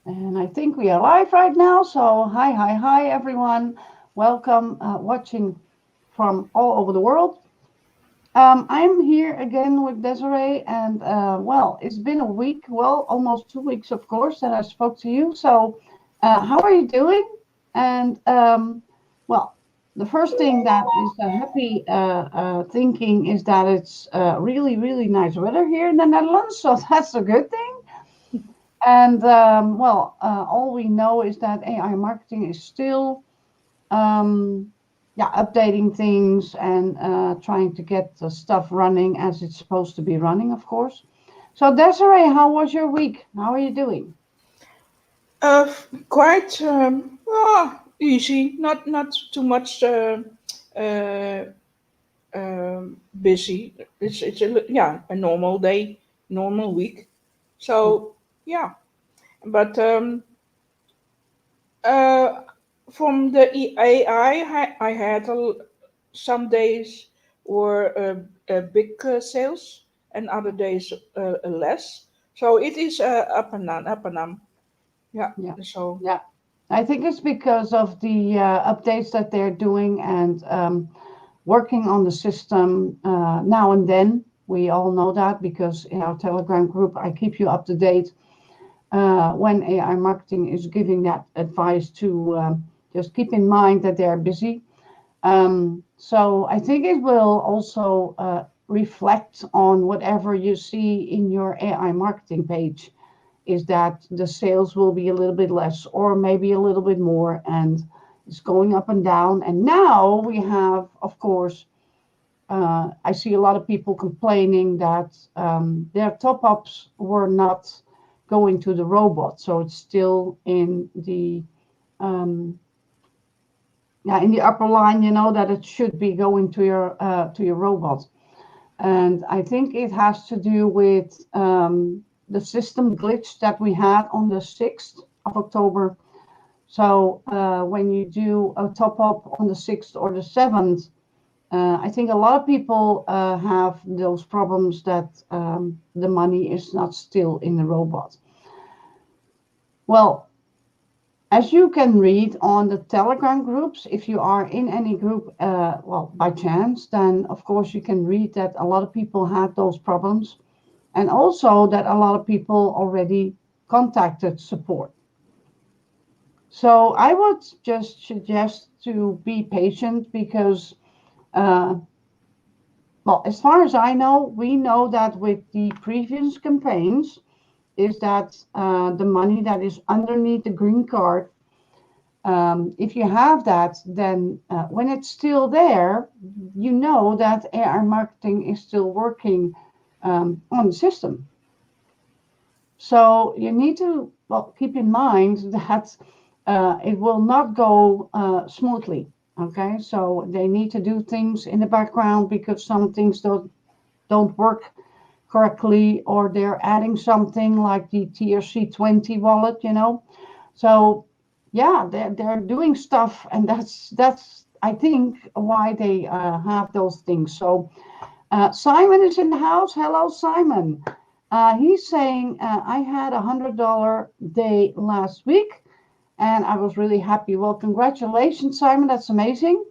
And I think we are live right now. So, hi, everyone. Welcome watching from all over the world. I'm here again with Desiree, and it's been a week, well, almost 2 weeks, of course, that I spoke to you. So, how are you doing? And, well, the first thing that is happy thinking is that it's really, really nice weather here in the Netherlands. So, that's a good thing. And all we know is that AI marketing is still, updating things and trying to get the stuff running as it's supposed to be running, of course. So, Desiree, how was your week? How are you doing? Quite easy, not too much uh, busy. It's a normal day, normal week. So yeah, but uh, from the I had some days were big sales and other days less. So it is up and down, up and down. Yeah. Yeah, So yeah. I think it's because of the updates that they're doing and working on the system now and then. We all know that because in our Telegram group, I keep you up to date when AI marketing is giving that advice to just keep in mind that they're busy. So I think it will also reflect on whatever you see in your AI marketing page, is that the sales will be a little bit less or maybe a little bit more, and it's going up and down. And now we have, of course, I see a lot of people complaining that their top ups were not going to the robot, so it's still in the um, in the upper line, that it should be going to your robot. And I think it has to do with the system glitch that we had on the 6th of October. So when you do a top up on the 6th or the 7th, I think a lot of people have those problems that the money is not still in the robot. Well, as you can read on the Telegram groups, if you are in any group, by chance, then of course you can read that a lot of people had those problems, and also that a lot of people already contacted support. So I would just suggest to be patient because, uh, as far as I know, we know that with the previous campaigns, is that the money that is underneath the green card, if you have that, then when it's still there, you know that AI marketing is still working on the system. So you need to keep in mind that it will not go smoothly. Okay, so they need to do things in the background because some things don't work correctly, or they're adding something like the TRC20 wallet, So yeah, they're doing stuff, and that's I think why they have those things. So Simon is in the house. Hello, Simon. He's saying I had $100 day last week, and I was really happy. Well, congratulations, Simon. That's amazing.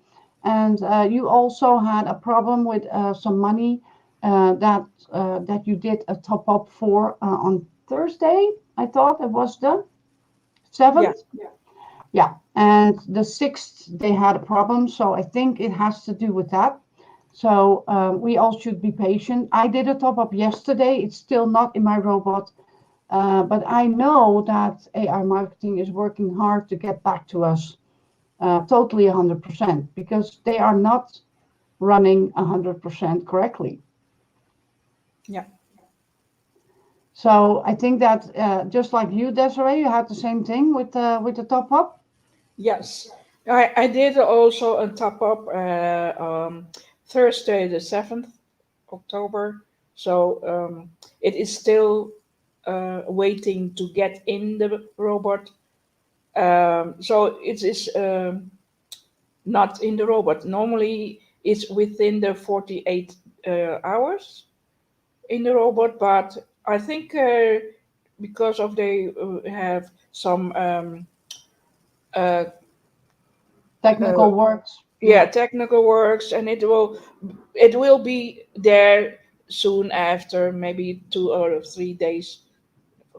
And you also had a problem with some money that you did a top up for on Thursday. I thought it was the yeah. 7th. Yeah, and the 6th they had a problem, so I think it has to do with that. So we all should be patient. I did a top up yesterday. It's still not in my robot, but I know that AI marketing is working hard to get back to us totally 100% because they are not running 100% correctly. Yeah. So I think that just like you, Desiree, you had the same thing with the top up. Yes, I did also a top up Thursday the 7th October. So it is still waiting to get in the robot. So it is not in the robot. Normally it's within the 48 hours in the robot, but I think because of they have some uh, uh, Technical works. yeah, Yeah. technical works, and it will be there soon after, maybe 2 or 3 days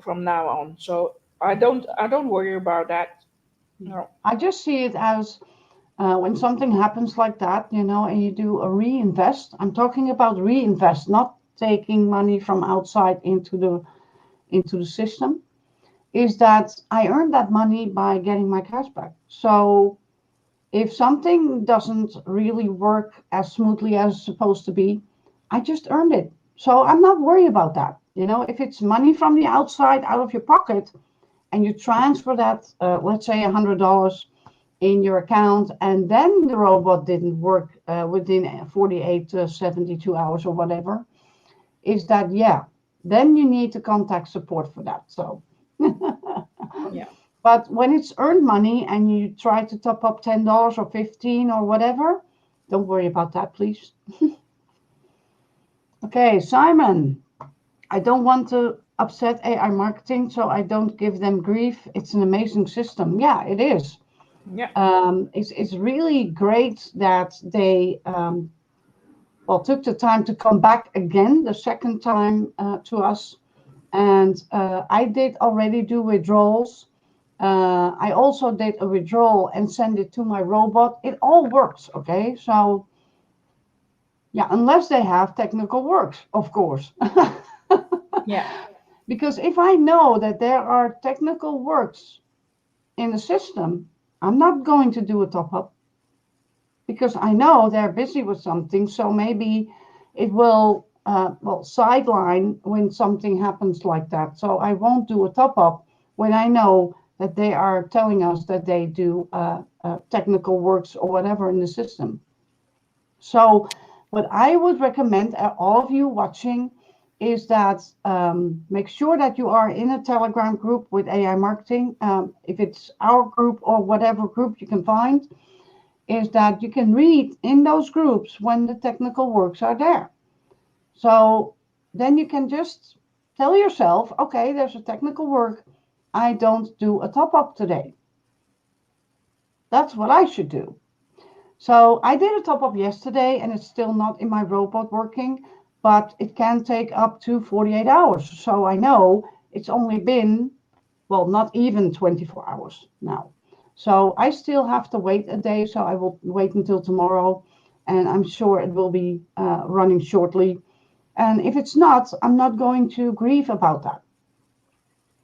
from now on. So I don't worry about that. No. I just see it as when something happens like that, and you do a reinvest. I'm talking about reinvest, not taking money from outside into the system. Is that I earned that money by getting my cash back. So if something doesn't really work as smoothly as it's supposed to be, I just earned it. So I'm not worried about that. If it's money from the outside out of your pocket and you transfer that, let's say $100 in your account, and then the robot didn't work within 48 to 72 hours or whatever, is that, yeah, then you need to contact support for that. So, Yeah. but when it's earned money and you try to top up $10 or 15 or whatever, don't worry about that, please. Okay, Simon, I don't want to upset AI marketing, so I don't give them grief. It's an amazing system. Yeah, it is. Yeah. It's really great that they took the time to come back again the second time to us. And I did already do withdrawals. I also did a withdrawal and send it to my robot. It all works, okay? So yeah, unless they have technical works, of course. Yeah. Because if I know that there are technical works in the system, I'm not going to do a top up because I know they're busy with something. So maybe it will, sideline when something happens like that. So I won't do a top up when I know that they are telling us that they do technical works or whatever in the system. So what I would recommend all of you watching is that make sure that you are in a Telegram group with AI marketing. If it's our group or whatever group you can find, is that you can read in those groups when the technical works are there. So then you can just tell yourself, okay, there's a technical work. I don't do a top up today. That's what I should do. So I did a top up yesterday and it's still not in my robot working, but it can take up to 48 hours. So I know it's only been, not even 24 hours now. So I still have to wait a day. So I will wait until tomorrow and I'm sure it will be running shortly. And if it's not, I'm not going to grieve about that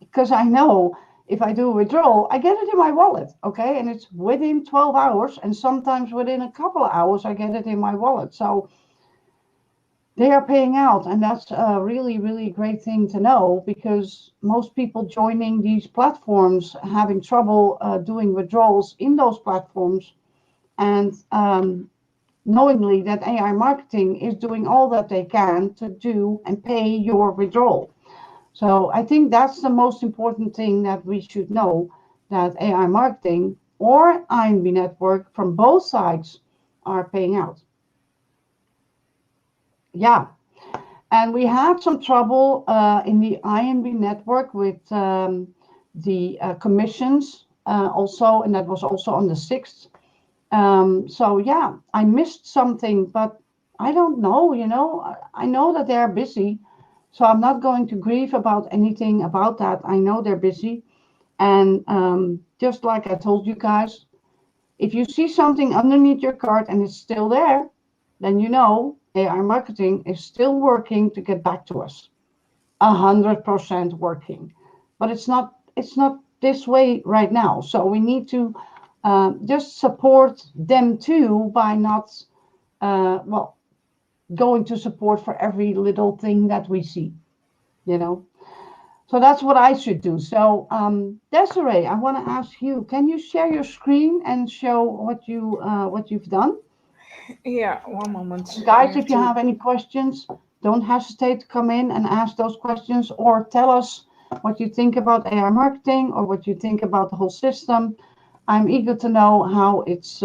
because I know if I do a withdrawal, I get it in my wallet, okay? And it's within 12 hours, and sometimes within a couple of hours, I get it in my wallet. So they are paying out, and that's a really, really great thing to know because most people joining these platforms having trouble doing withdrawals in those platforms, and knowingly that AI marketing is doing all that they can to do and pay your withdrawal. So I think that's the most important thing that we should know, that AI marketing or INB network from both sides are paying out. Yeah. And we had some trouble in the INB network with the commissions also, and that was also on the 6th. So yeah, I missed something, but I don't know, I know that they're busy. So I'm not going to grieve about anything about that. I know they're busy. And just like I told you guys, if you see something underneath your cart and it's still there, then you know AI marketing is still working to get back to us. 100% working. But it's not this way right now. So we need to just support them too by not going to support for every little thing that we see, you know. So that's what I should do. So Desiree, I want to ask you, can you share your screen and show what you've done? Yeah. One moment. And I guys, have if you to. have any questions, don't hesitate to come in and ask those questions or tell us what you think about AI marketing or what you think about the whole system. I'm eager to know how it's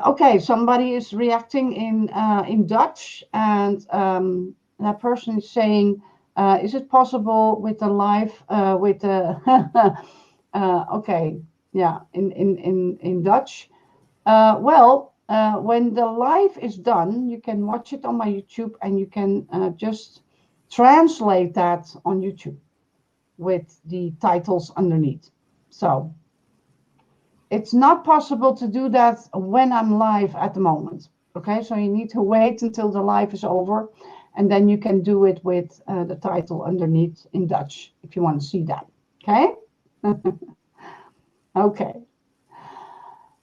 okay. Somebody is reacting in Dutch, and that person is saying Is it possible with the live with the okay, yeah, in Dutch? When the live is done, you can watch it on my YouTube, and you can just translate that on YouTube with the titles underneath. So it's not possible to do that when I'm live at the moment. Okay, so you need to wait until the live is over, and then you can do it with the title underneath in Dutch if you want to see that. Okay. Okay.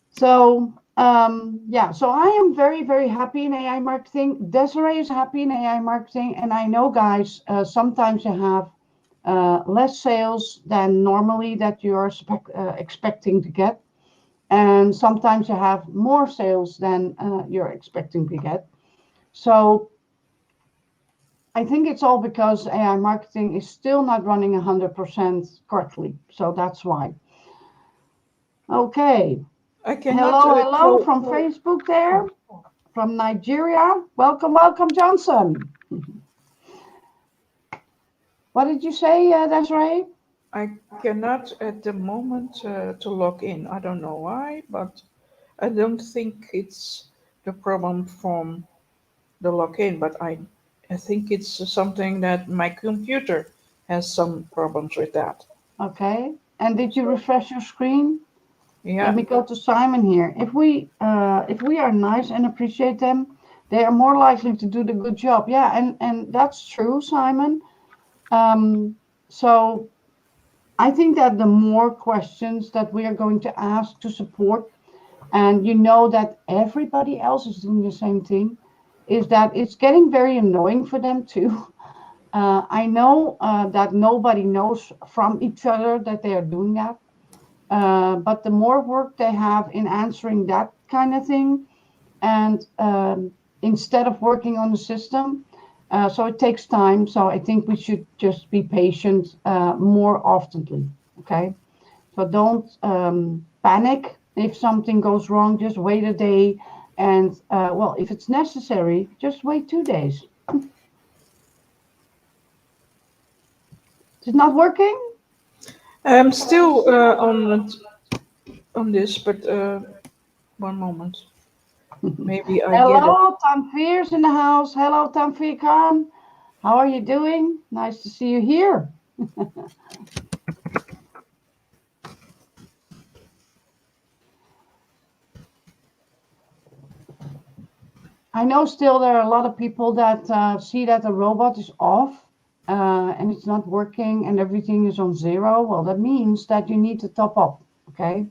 So yeah, so I am very, very happy in AI marketing. Desiree is happy in AI marketing, and I know, guys, sometimes you have less sales than normally that you're expecting to get, and sometimes you have more sales than you're expecting to get. So I think it's all because AI marketing is still not running 100% correctly. So that's why. Okay. I cannot Hello from Facebook there, from Nigeria. Welcome, welcome, Johnson. What did you say, Desiree? I cannot at the moment to log in. I don't know why, but I don't think it's the problem from the login, but I think it's something that my computer has some problems with that. Okay. And did you refresh your screen? Let Yeah, me go to Simon here. If we are nice and appreciate them, they are more likely to do the good job. Yeah, and that's true, Simon. So I think that the more questions that we are going to ask to support, and you know that everybody else is doing the same thing, is that it's getting very annoying for them too. I know that nobody knows from each other that they are doing that. But the more work they have in answering that kind of thing, and instead of working on the system, so it takes time. So I think we should just be patient more oftenly. Okay, so don't panic if something goes wrong. Just wait a day, and well, if it's necessary, just wait 2 days. Is it not working? I'm still on this, but one moment. Maybe I get it. Hello, Tanveer's in the house. Hello, Tanveer Khan. How are you doing? Nice to see you here. I know still there are a lot of people that see that the robot is off and it's not working and everything is on zero. Well, that means that you need to top up. Okay.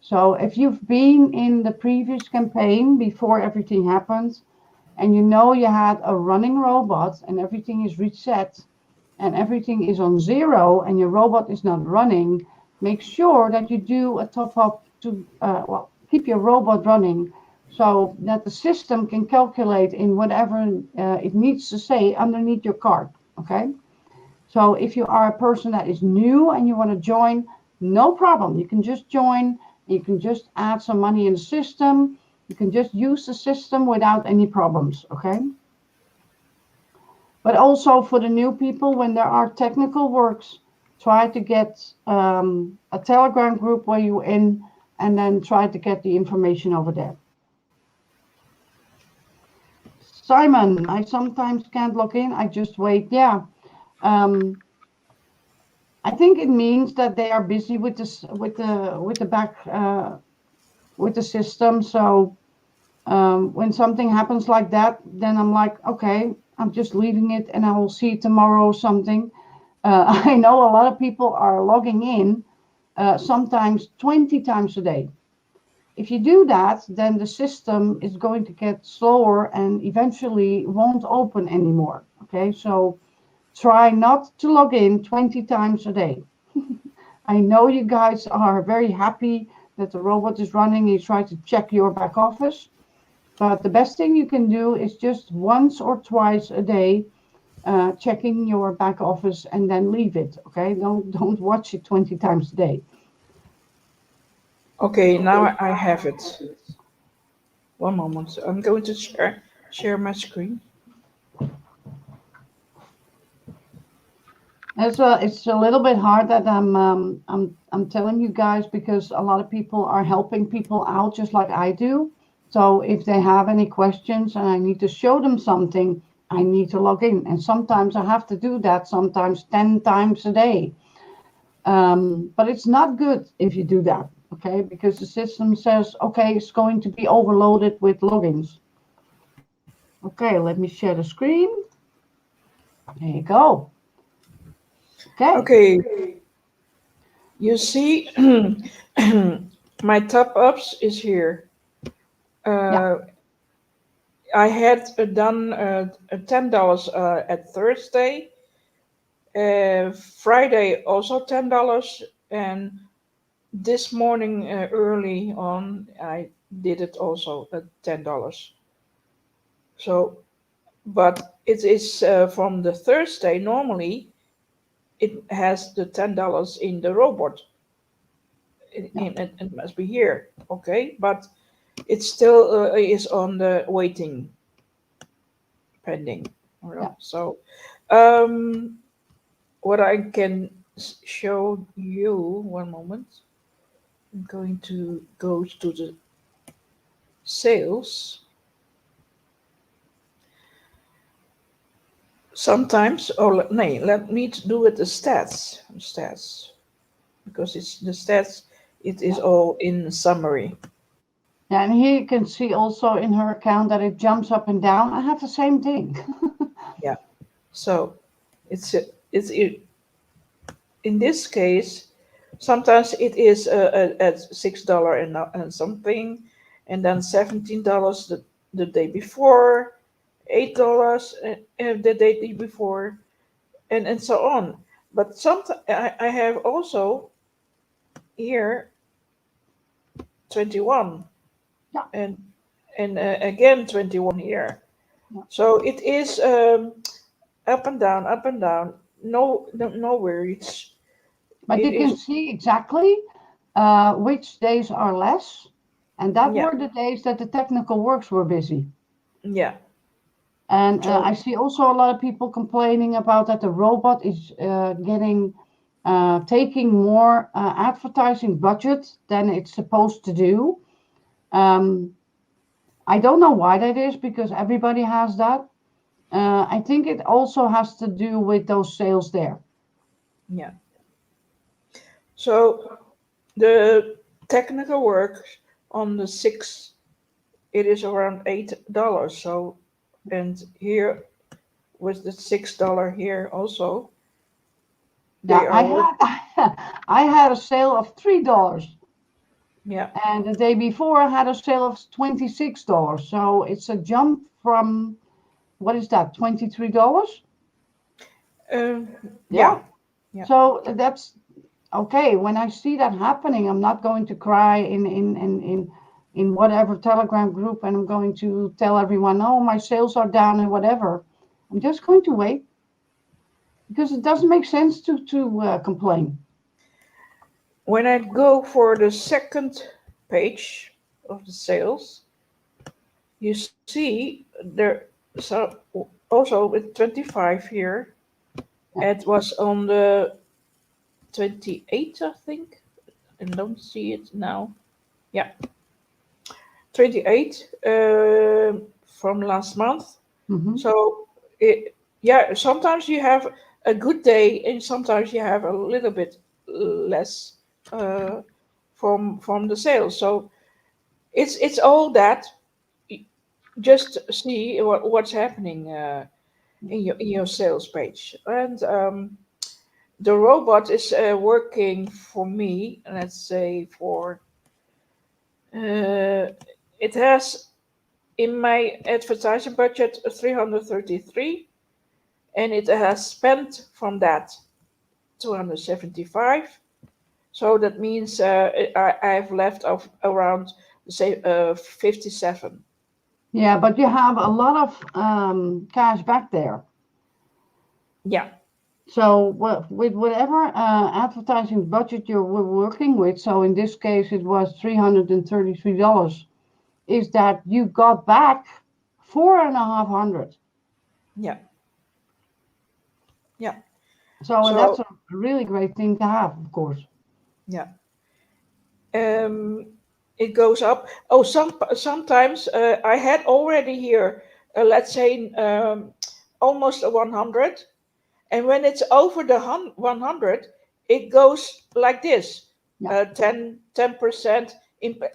So if you've been in the previous campaign before everything happened, and you know you had a running robot and everything is reset and everything is on zero and your robot is not running, make sure that you do a top up to well, keep your robot running so that the system can calculate in whatever it needs to say underneath your card. Okay. So if you are a person that is new and you want to join, no problem. You can just join. You can just add some money in the system. You can just use the system without any problems. Okay. But also for the new people, when there are technical works, try to get a Telegram group where you're in, and then try to get the information over there. Simon, I sometimes can't log in. I just wait. Yeah. I think it means that they are busy with this, with the back, with the system. So when something happens like that, then I'm like, okay, I'm just leaving it, and I will see tomorrow or something. I know a lot of people are logging in sometimes 20 times a day. If you do that, then the system is going to get slower and eventually won't open anymore. Okay, so try not to log in 20 times a day. I know you guys are very happy that the robot is running. You try to check your back office, but the best thing you can do is just once or twice a day checking your back office and then leave it. Okay, don't watch it 20 times a day. Okay, now I have it. One moment. I'm going to share my screen. It's a little bit hard that I'm telling you guys because a lot of people are helping people out just like I do. So if they have any questions and I need to show them something, I need to log in. And sometimes I have to do that, sometimes 10 times a day. But it's not good if you do that, okay? Because the system says, okay, it's going to be overloaded with logins. Okay, let me share the screen. There you go. Okay. Okay, you see, my top ups is here. Yeah. Uh, I had done $10 at Thursday, Friday also $10, and this morning early on I did it also at $10. So, but it is from the Thursday. Normally, it has the $10 in the robot. Yeah. It must be here, okay? But it still is on the waiting, pending. Yeah. So, um, what I can show you, one moment. I'm going to go to the sales. Sometimes, or no, let me do it the stats, because it's the stats. It is Yeah. all in summary. Yeah, and here you can see also in her account that it jumps up and down. I have the same thing. Yeah. So it's in this case. Sometimes it is at $6 and something, and then $17 the day before, $8 the day before, and so on. But sometimes I have also here 21 Yeah. and again 21 here. Yeah. So it is up and down, up and down. No worries. But It you can is, see exactly which days are less. And that yeah, were the days that the technical works were busy. yeah. And So I see also a lot of people complaining about that the robot is taking more advertising budget than it's supposed to do. Um, I don't know why that is because everybody has that. I think it also has to do with those sales there. yeah. So the technical work on the 6th, it is around $8. So, and here with the $6 here also, Yeah, they are work. I had a sale of $3, Yeah. and the day before I had a sale of $26. So it's a jump from what is that, $23? Yeah. Yeah. Yeah. So that's okay. When I see that happening, I'm not going to cry in whatever Telegram group, and I'm going to tell everyone, oh, my sales are down and whatever. I'm just going to wait because it doesn't make sense to complain. When I go for the second page of the sales, you see there, so also with 25 here, Yeah. it was on the 28th, I think. I don't see it now. Yeah, 28 from last month. Hmm. So yeah, sometimes you have a good day, and sometimes you have a little bit less uh, from the sales. So it's all that. Just see what's happening in your sales page, and the robot is working for me. Let's say for uh, it has in my advertising budget 333, and it has spent from that 275. So that means I've left of around say 57. Yeah, but you have a lot of cash back there. Yeah, So with whatever advertising budget you were working with, so in this case it was $333, is that you got back 4,500. yeah, yeah. So, and that's So a really great thing to have, of course. yeah, um, it goes up. Oh, sometimes I had already here, let's say, almost a 100, and when it's over the 100, it goes like this, Yeah. 10%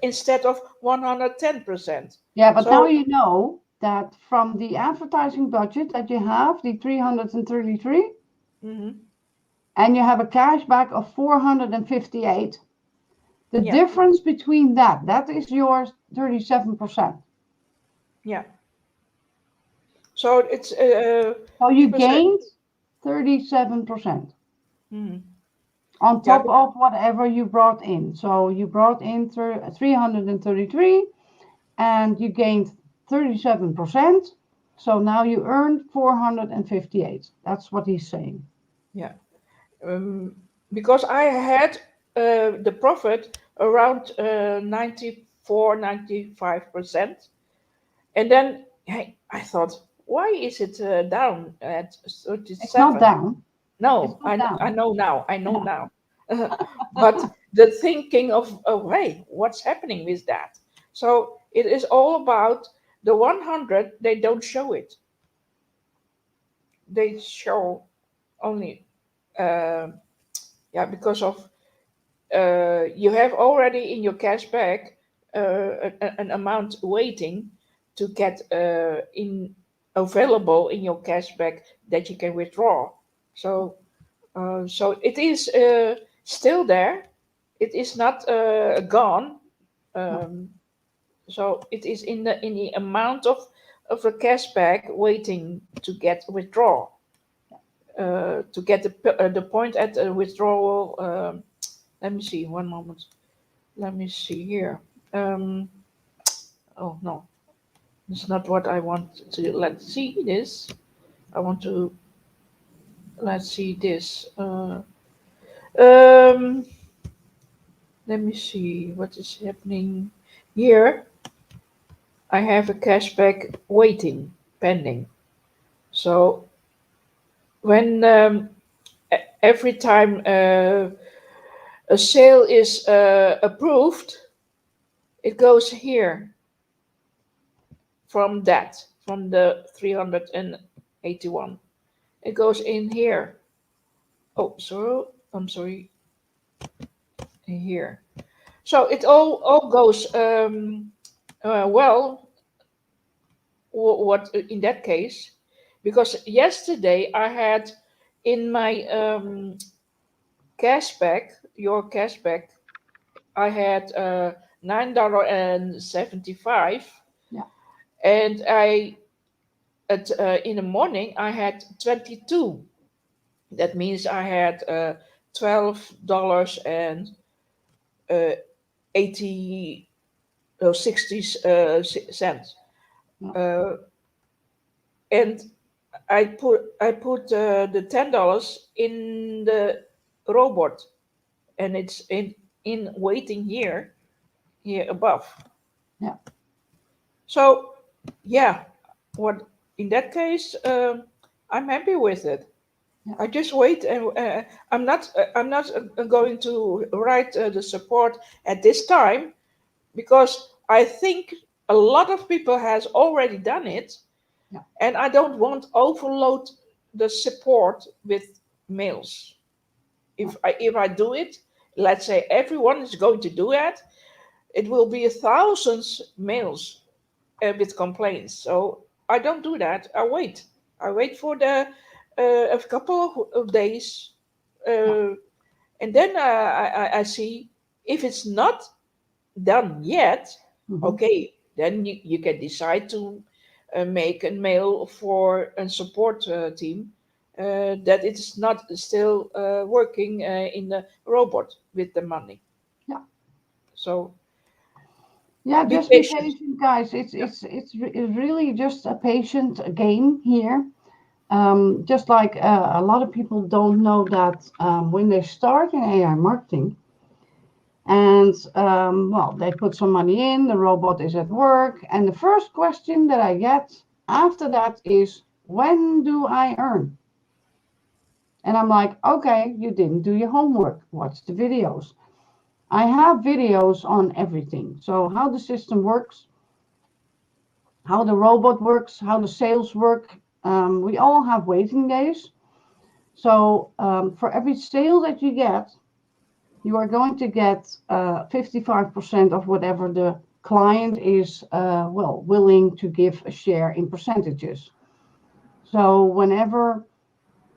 instead of 110%. Yeah, but now So you know that from the advertising budget that you have, the 333, mhm, and you have a cashback of 458. The yeah, difference between that is your 37%. yeah. So it's So you people say, gained 37% mhm, on yeah, top of whatever you brought in. So you brought in 333 and you gained 37%. So now you earned 458. That's what he's saying. yeah. um, because I had the profit around 94, 95%. And then hey, I thought, why is it down at It's not 37? down. It's No, not I down. know now. I know Yeah. now. But the thinking of, oh, hey, what's happening with that? So it is all about the 100. They don't show it. They show only, uh, yeah, because of you have already in your cashback an amount waiting to get in available in your cashback that you can withdraw. So so it is still there. It is not gone. No. Um, so it is in the amount of a cashback waiting to get withdraw. To get the point at withdrawal. Let me see. One moment. Let me see here. Um, oh no, it's not what I want to. Let's see this. I want to. Let's see this. Um, Let me see what is happening here. I have a cashback waiting pending. So when every time a sale is approved, it goes here from that, from the 381. It goes in here. Oh, so I'm sorry, here. So it all goes well. What in that case? Because yesterday I had in my cashback, your cashback, I had $9.75, Yeah. and I at in the morning I had 22. That means I had $12 and 80 60 cents. No. Uh, and I put the $10 in the robot, and it's in waiting here above. Yeah. So yeah, what in that case, I'm happy with it. Yeah. I just wait, and I'm not going to write the support at this time, because I think a lot of people has already done it, Yeah. and I don't want overload the support with mails. No. If I do it, let's say everyone is going to do it, it will be thousands mails with complaints. So I don't do that. I wait. I wait for the a couple of days, Yeah. uh, and then I see if it's not done yet. Hmm. Okay, then you can decide to make a mail for a support team that it's not still working in the robot with the money. Yeah. So Yeah. be Just be patient. patient, guys. Yeah. It's really just a patient game here. Just like a lot of people don't know that when they start in AI marketing, and well, they put some money in, the robot is at work, and the first question that I get after that is, when do I earn? And I'm like, okay, you didn't do your homework. Watch the videos. I have videos on everything. So how the system works, how the robot works, how the sales work. We all have waiting days. So for every sale that you get, you are going to get 55% of whatever the client is willing to give a share in percentages. So whenever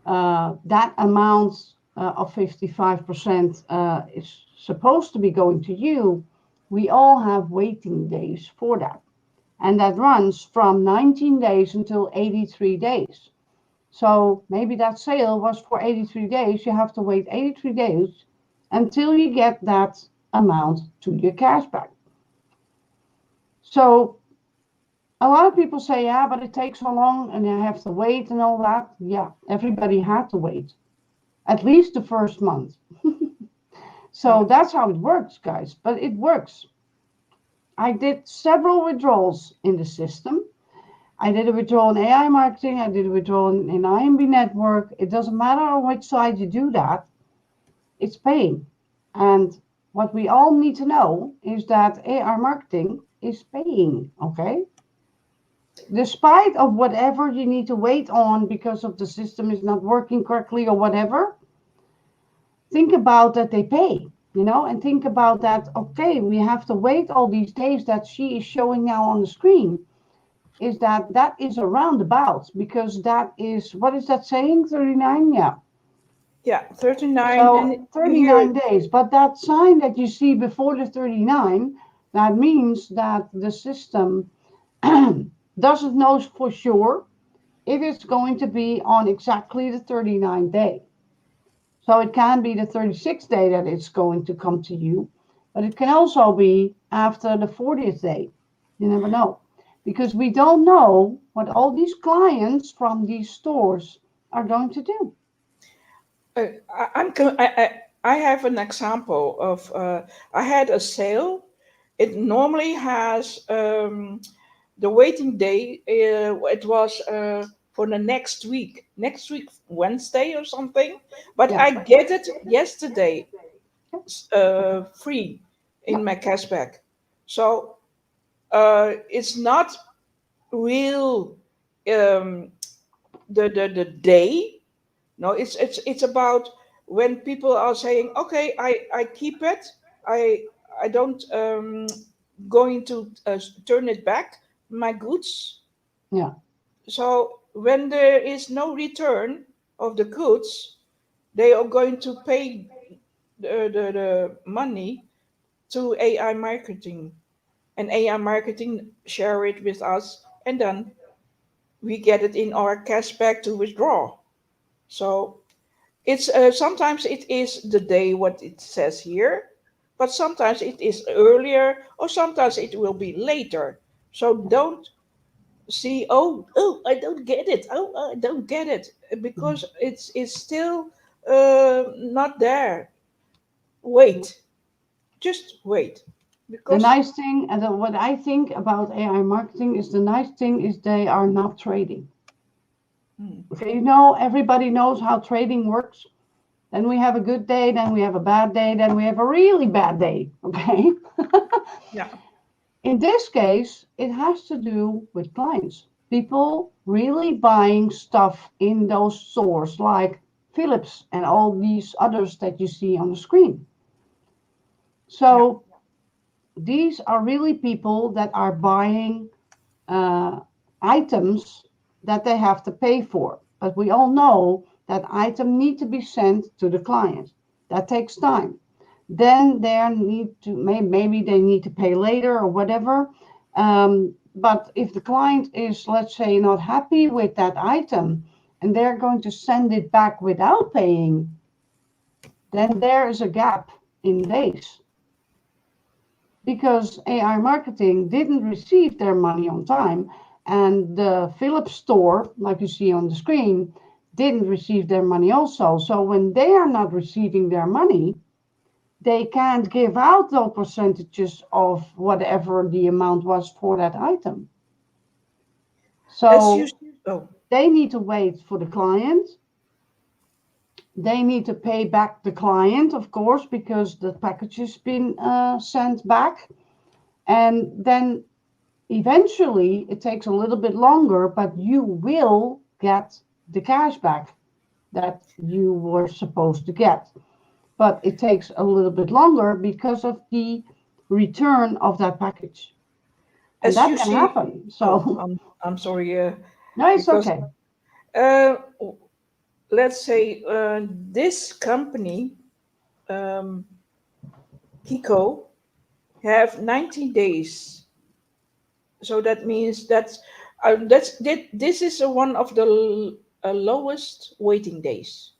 that amount of 55% is supposed to be going to you, we all have waiting days for that. And that runs from 19 days until 83 days. So maybe that sale was for 83 days. You have to wait 83 days until you get that amount to your cashback. So a lot of people say, yeah, but it takes so long and I have to wait and all that. Yeah, everybody had to wait at least the first month. So that's how it works, guys. But it works. I did several withdrawals in the system. I did a withdrawal in AI marketing. I did a withdrawal in IMB network. It doesn't matter on which side you do that. It's paying. And what we all need to know is that AI marketing is paying, okay? Despite of whatever you need to wait on because of the system is not working correctly or whatever, think about that they pay, and think about that, okay, we have to wait all these days that she is showing now on the screen. Is that is a roundabout, because that is, what is that saying? 39? Yeah. Yeah, 39. So And 39 days. But that sign that you see before the 39, that means that the system doesn't know for sure if it's going to be on exactly the 39th day. So it can be the 36th day that it's going to come to you, but it can also be after the 40th day. You never know, because we don't know what all these clients from these stores are going to do. I have an example of I had a sale. It normally has the waiting day. It was for the next week Wednesday or something. But Yeah. I get it yesterday free Yeah. in my cashback. So it's not real um, the day. No, it's about when people are saying, okay, I keep it. I don't going to turn it back my goods. Yeah. So when there is no return of the goods, they are going to pay the money to AI marketing, and AI marketing share it with us, and then we get it in our cashback to withdraw. So it's sometimes it is the day what it says here, but sometimes it is earlier, or sometimes it will be later. So don't see, oh, I don't get it. Oh, I don't get it, because it's still not there. Wait, just wait, The because nice thing, and what I think about AI marketing is, the nice thing is they are not trading. hmm, Okay, everybody knows how trading works. Then we have a good day, then we have a bad day, then we have a really bad day. Okay. yeah, In this case, it has to do with clients. People really buying stuff in those stores like Philips and all these others that you see on the screen. yeah, So these are really people that are buying uh, items that they have to pay for. But we all know that item need to be sent to the client. That takes time. Then they need to, maybe they need to pay later or whatever. But if the client is, let's say, not happy with that item and they're going to send it back without paying, then there is a gap in days, because AI marketing didn't receive their money on time, and the Philips store, like you see on the screen, didn't receive their money also. So when they are not receiving their money, they can't give out those percentages of whatever the amount was for that item. let's use. So Oh, they need to wait for the client they need to pay back the client, of course, because the package has been sent back. And then eventually it takes a little bit longer, but you will get the cash back that you were supposed to get. But it takes a little bit longer because of the return of that package. And As that you can see, happen. So, I'm sorry, no, it's because okay. let's say this company, Kiko, have 90 days. So that means this is one of the lowest waiting days.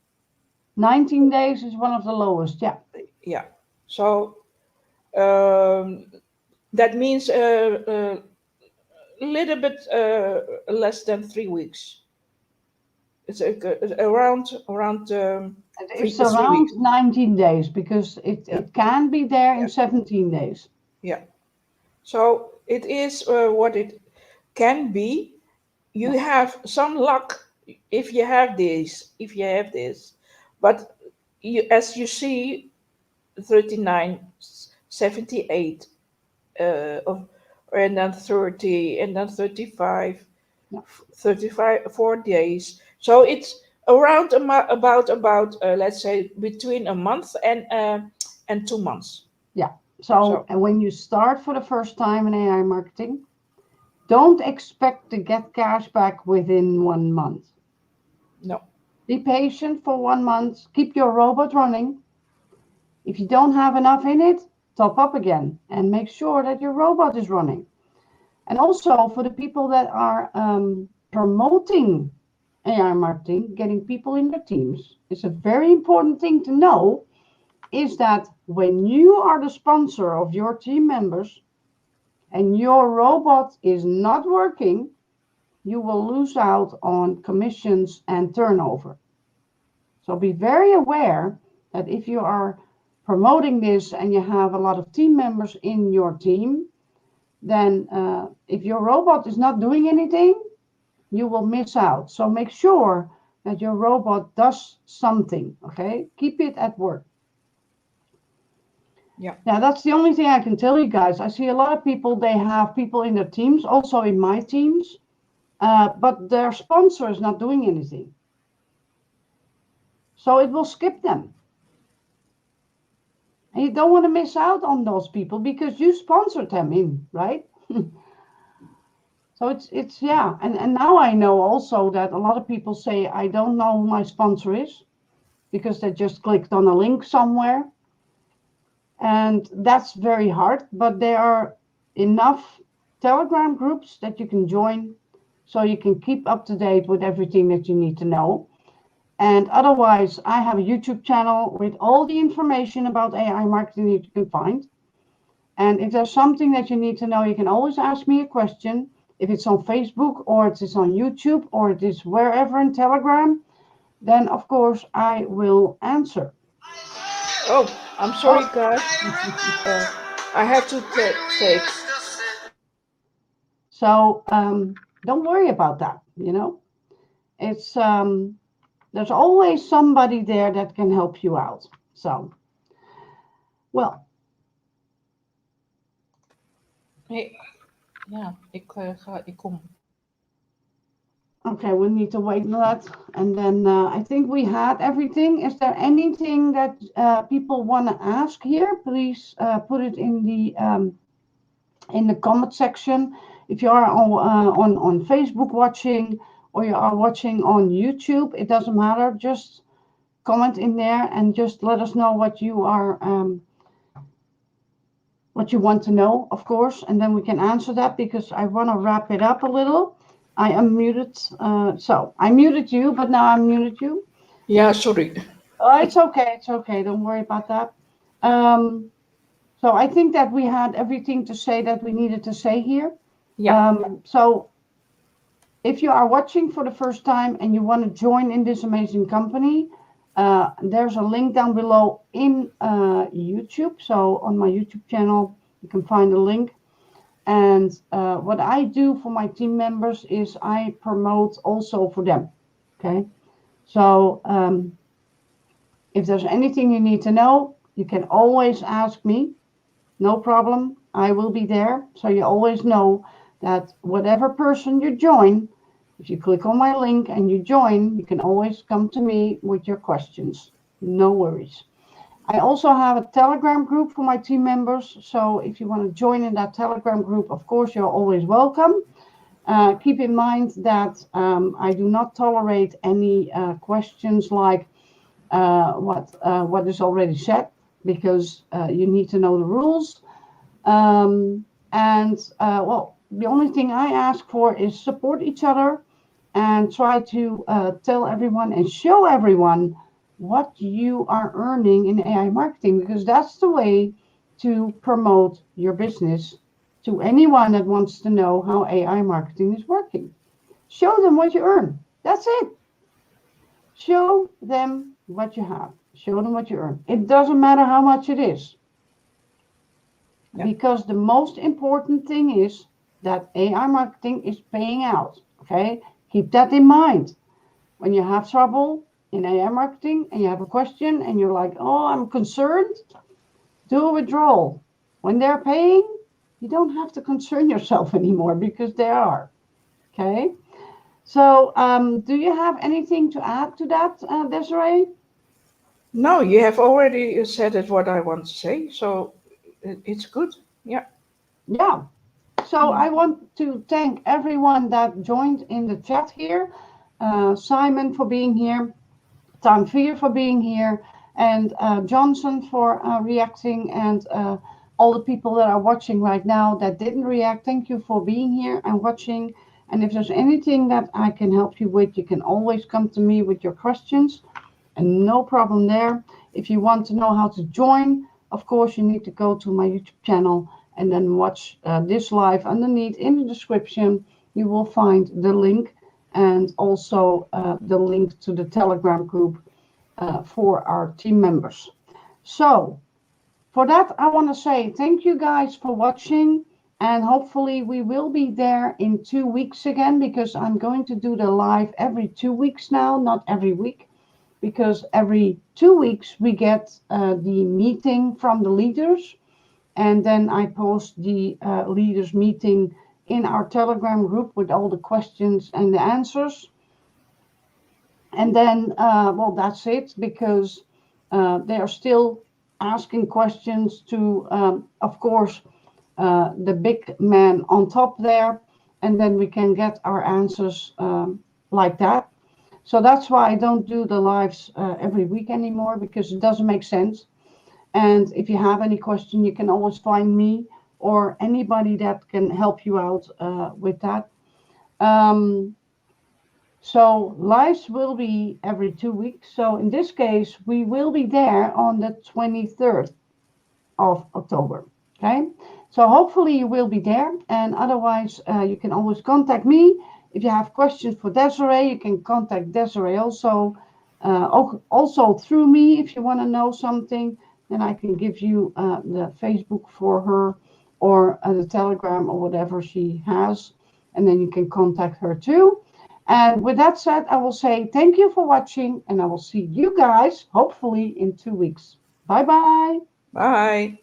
19 days is one of the lowest. Yeah. Yeah. So that means a little bit less than 3 weeks. It's around It's three around weeks. 19 days because Yeah, it can be there in yeah, 17 days. yeah. So it is what it can be. You Yeah. have some luck if you have this, but as you see, 39.78 of, and then 30, and then 35, Yeah. 35 4 days. So it's around about let's say between a month and 2 months. Yeah. So, So and when you start for the first time in AI marketing, don't expect to get cash back within 1 month. no, Be patient for 1 month. Keep your robot running. If you don't have enough in it, top up again and make sure that your robot is running. And also for the people that are promoting AI marketing, getting people in their teams, it's a very important thing to know is that when you are the sponsor of your team members and your robot is not working, you will lose out on commissions and turnover. So be very aware that if you are promoting this and you have a lot of team members in your team, then if your robot is not doing anything, you will miss out. So make sure that your robot does something, okay? Keep it at work. yeah, Now, that's the only thing I can tell you guys. I see a lot of people, they have people in their teams, also in my teams, but their sponsor is not doing anything. So it will skip them. And you don't want to miss out on those people because you sponsored them in, right? So it's yeah. And now I know also that a lot of people say, I don't know who my sponsor is because they just clicked on a link somewhere. And that's very hard, but there are enough Telegram groups that you can join so you can keep up to date with everything that you need to know. And otherwise, I have a YouTube channel with all the information about AI marketing that you can find. And if there's something that you need to know, you can always ask me a question. If it's on Facebook or it is on YouTube or it is wherever in Telegram, then of course I will answer. oh, I'm sorry, Oh, guys. I have to take. so don't worry about that. It's there's always somebody there that can help you out. So, well, Hey, ja, ik kom. okay, we need to wait on that. And then I think we had everything. Is there anything that people want to ask here? Please put it in the comment section. If you are on Facebook watching or you are watching on YouTube, it doesn't matter. Just comment in there and just let us know what you are what you want to know, of course, and then we can answer that because I want to wrap it up a little. I am muted, so I muted you, but now I muted you. Yeah, sorry. Oh, it's okay, it's okay. Don't worry about that. So I think that we had everything to say that we needed to say here. Yeah, So if you are watching for the first time and you want to join in this amazing company, there's a link down below in YouTube. So on my YouTube channel, you can find a link. And what I do for my team members is I promote also for them. Okay. So If there's anything you need to know, you can always ask me. No problem. I will be there. So you always know that whatever person you join, if you click on my link and you join, you can always come to me with your questions. No worries. I also have a Telegram group for my team members. So if you want to join in that Telegram group, of course, you're always welcome. Keep in mind that I do not tolerate any questions like what is already said, because you need to know the rules. Well, the only thing I ask for is support each other and try to tell everyone and show everyone what you are earning in AI marketing, because that's the way to promote your business to anyone that wants to know how AI marketing is working. Show them what you earn. That's it. Show them what you have. Show them what you earn. It doesn't matter how much it is. Yeah. Because the most important thing is that AI marketing is paying out. Okay? Keep that in mind. When you have trouble in AI marketing and you have a question and you're like, oh, I'm concerned, do a withdrawal. When they're paying, you don't have to concern yourself anymore because they are. Okay? So, do you have anything to add to that, Desiree? No, you have already said it what I want to say, so it's good. Yeah. Yeah. So I want to thank everyone that joined in the chat here. Simon for being here, Tanvir for being here, and Johnson for reacting, and all the people that are watching right now that didn't react. Thank you for being here and watching. And if there's anything that I can help you with, you can always come to me with your questions, and no problem there. If you want to know how to join, of course, you need to go to my YouTube channel and then watch this live. Underneath in the description, you will find the link, and also the link to the Telegram group for our team members. So for that, I want to say thank you guys for watching, and hopefully we will be there in 2 weeks again, because I'm going to do the live every 2 weeks now, not every week, because every 2 weeks we get the meeting from the leaders, and then I post the leaders meeting in our Telegram group with all the questions and the answers. And then, well, that's it, because they are still asking questions to, of course, the big man on top there, and then we can get our answers like that. So that's why I don't do the lives every week anymore, because it doesn't make sense. And if you have any question, you can always find me or anybody that can help you out with that. So lives will be every 2 weeks. So in this case, we will be there on the 23rd of October. Okay. So hopefully you will be there. And otherwise, you can always contact me. If you have questions for Desiree, you can contact Desiree also. Also through me, if you want to know something, then I can give you the Facebook for her, or the Telegram, or whatever she has. And then you can contact her too. And with that said, I will say thank you for watching, and I will see you guys hopefully in 2 weeks. Bye bye. Bye.